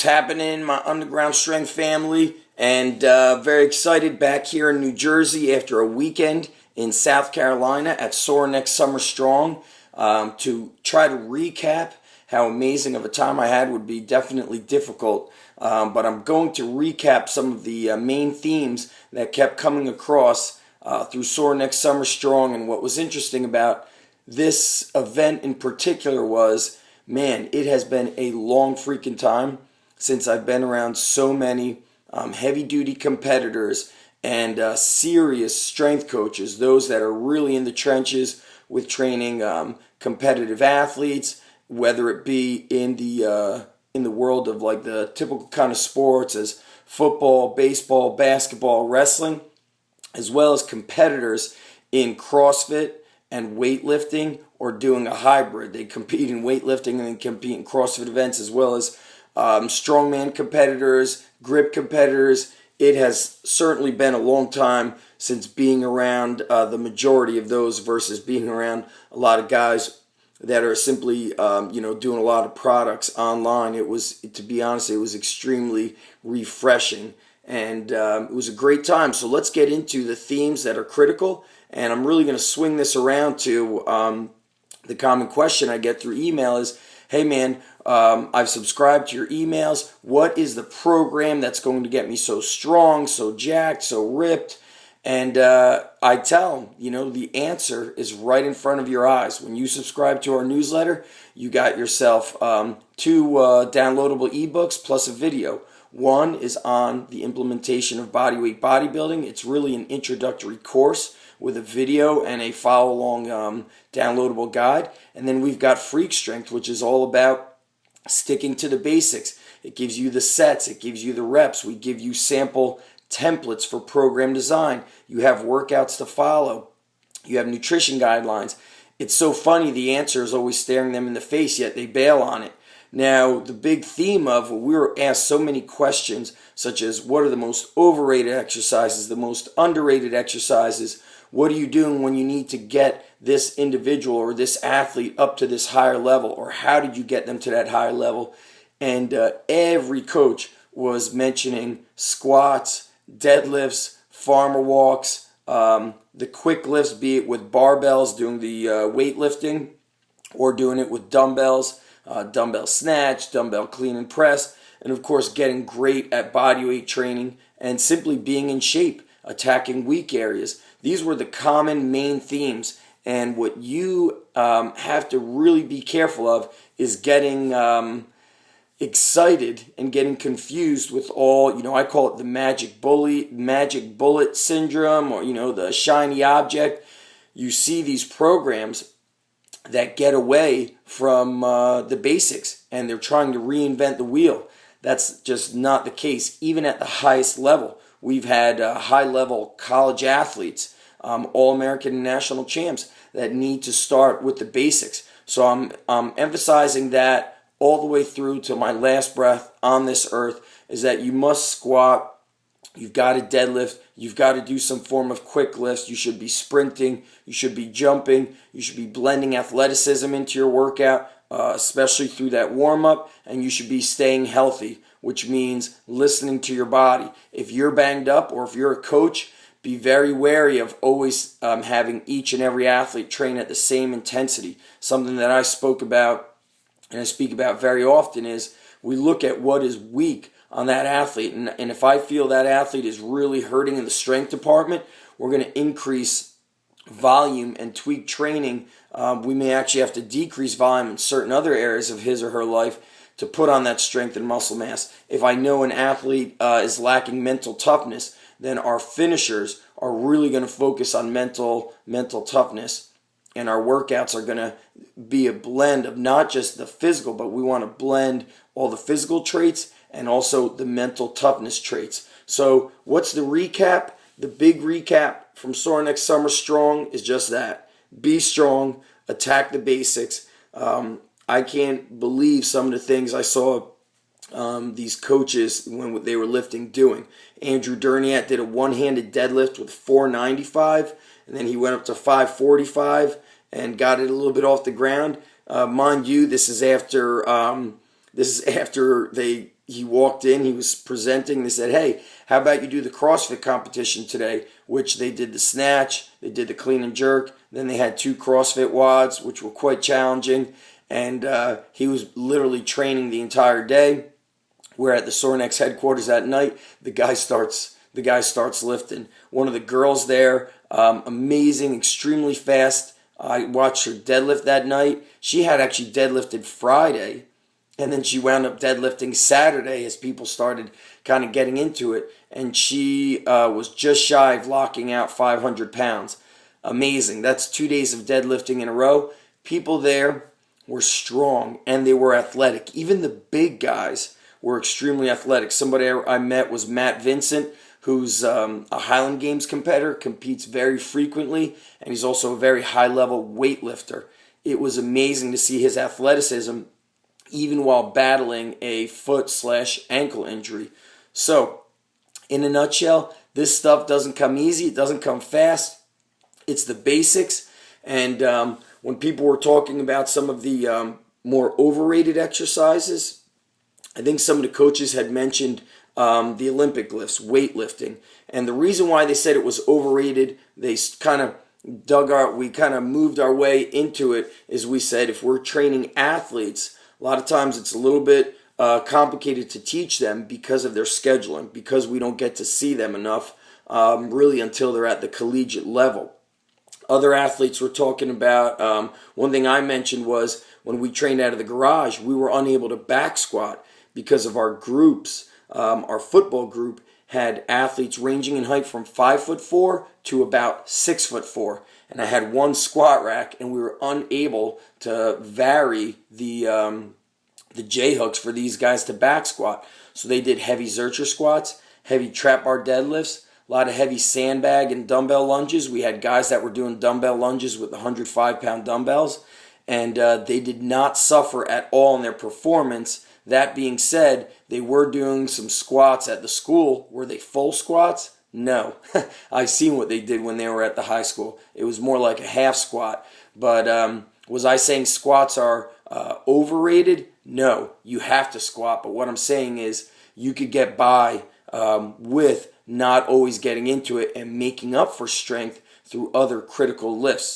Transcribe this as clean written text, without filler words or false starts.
What's happening, my Underground Strength family? And very excited back here in New Jersey after a weekend in South Carolina at Sorinex Summer Strong to try to recap how amazing of a time I had. Would be definitely difficult, but I'm going to recap some of the main themes that kept coming across through Sorinex Summer Strong. And what was interesting about this event in particular was, man, it has been a long freaking time since I've been around so many heavy-duty competitors and serious strength coaches, those that are really in the trenches with training competitive athletes, whether it be in the world of like the typical kind of sports as football, baseball, basketball, wrestling, as well as competitors in CrossFit and weightlifting, or doing a hybrid. They compete in weightlifting and then compete in CrossFit events, as well as strongman competitors, grip competitors. It has certainly been a long time since being around the majority of those versus being around a lot of guys that are simply doing a lot of products online. It was, to be honest, it was extremely refreshing, and it was a great time. So let's get into the themes that are critical, and I'm really going to swing this around to the common question I get through email is, hey man, I've subscribed to your emails. What is the program that's going to get me so strong, so jacked, so ripped? And I tell them, the answer is right in front of your eyes. When you subscribe to our newsletter, you got yourself two downloadable ebooks plus a video. One is on the implementation of bodyweight bodybuilding. It's really an introductory course with a video and a follow-along downloadable guide. And then we've got Freak Strength, which is all about sticking to the basics. It gives you the sets. It gives you the reps. We give you sample templates for program design. You have workouts to follow. You have nutrition guidelines. It's so funny, the answer is always staring them in the face, yet they bail on it. Now, the big theme of, we were asked so many questions, such as what are the most overrated exercises, the most underrated exercises, what are you doing when you need to get this individual or this athlete up to this higher level, or how did you get them to that higher level? And every coach was mentioning squats, deadlifts, farmer walks, the quick lifts, be it with barbells, doing the weightlifting, or doing it with dumbbells, dumbbell snatch, dumbbell clean and press, and of course getting great at bodyweight training and simply being in shape, attacking weak areas. These were the common main themes, and what you have to really be careful of is getting excited and getting confused with all, I call it the magic bullet syndrome, or the shiny object. You see these programs that get away from the basics, and they're trying to reinvent the wheel. That's just not the case. Even at the highest level, we've had high-level college athletes, All-American and national champs, that need to start with the basics. So I'm emphasizing that all the way through to my last breath on this earth, is that you must squat, you've got to deadlift, you've got to do some form of quick lifts, you should be sprinting, you should be jumping, you should be blending athleticism into your workout, especially through that warm-up, and you should be staying healthy, which means listening to your body. If you're banged up, or if you're a coach, be very wary of always having each and every athlete train at the same intensity. Something that I spoke about and I speak about very often is we look at what is weak on that athlete. And if I feel that athlete is really hurting in the strength department, we're going to increase volume and tweak training. We may actually have to decrease volume in certain other areas of his or her life to put on that strength and muscle mass. If I know an athlete is lacking mental toughness, then our finishers are really going to focus on mental toughness. And our workouts are going to be a blend of not just the physical, but we want to blend all the physical traits and also the mental toughness traits. So what's the recap? The big recap from Sorinex Summer Strong is just that. Be strong, attack the basics. I can't believe some of the things I saw these coaches when they were lifting doing. Andrew Derniat did a one-handed deadlift with 495, and then he went up to 545 and got it a little bit off the ground. Mind you, this is after they he walked in, he was presenting. They said, hey, how about you do the CrossFit competition today? Which they did the snatch, they did the clean and jerk. Then they had 2 CrossFit wads, which were quite challenging. And he was literally training the entire day. We're at the Sorinex headquarters at night. The guy starts lifting. One of the girls there, amazing, extremely fast. I watched her deadlift that night. She had actually deadlifted Friday, and then she wound up deadlifting Saturday as people started kind of getting into it. And she was just shy of locking out 500 pounds. Amazing. That's 2 days of deadlifting in a row. People there were strong, and they were athletic. Even the big guys were extremely athletic. Somebody I met was Matt Vincent, who's a Highland Games competitor, competes very frequently, and he's also a very high-level weightlifter. It was amazing to see his athleticism, even while battling a foot/ankle injury. So, in a nutshell, this stuff doesn't come easy. It doesn't come fast. It's the basics. And when people were talking about some of the more overrated exercises, I think some of the coaches had mentioned the Olympic lifts, weightlifting. And the reason why they said it was overrated, we kind of moved our way into it, is we said if we're training athletes, a lot of times it's a little bit complicated to teach them because of their scheduling, because we don't get to see them enough really until they're at the collegiate level. Other athletes were talking about, one thing I mentioned was when we trained out of the garage, we were unable to back squat because of our groups. Our football group had athletes ranging in height from 5'4" to about 6'4", and I had one squat rack, and we were unable to vary the J hooks for these guys to back squat. So they did heavy Zercher squats, heavy trap bar deadlifts, a lot of heavy sandbag and dumbbell lunges. We had guys that were doing dumbbell lunges with 105-pound dumbbells, and they did not suffer at all in their performance. That being said, they were doing some squats at the school. Were they full squats? No. I've seen what they did when they were at the high school. It was more like a half squat. But was I saying squats are overrated? No. You have to squat. But what I'm saying is you could get by with not always getting into it and making up for strength through other critical lifts.